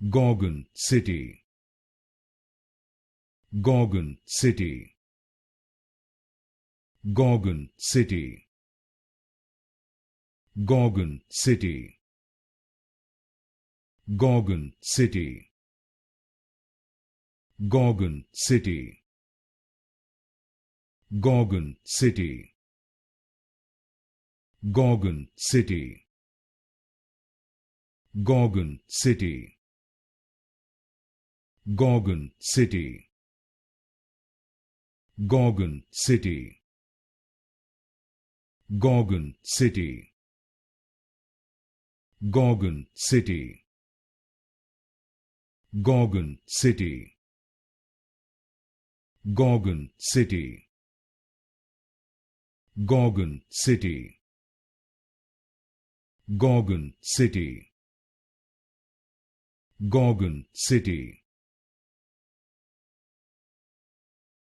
Gorgon City, Gorgon City, Gorgon City, Gorgon City, Gorgon City, Gorgon City, Gorgon City, Gorgon City, Gorgon City, Gorgon City, Gorgon City, Gorgon City, Gorgon City, Gorgon City, Gorgon City, Gorgon City, Gorgon City, Gorgon City,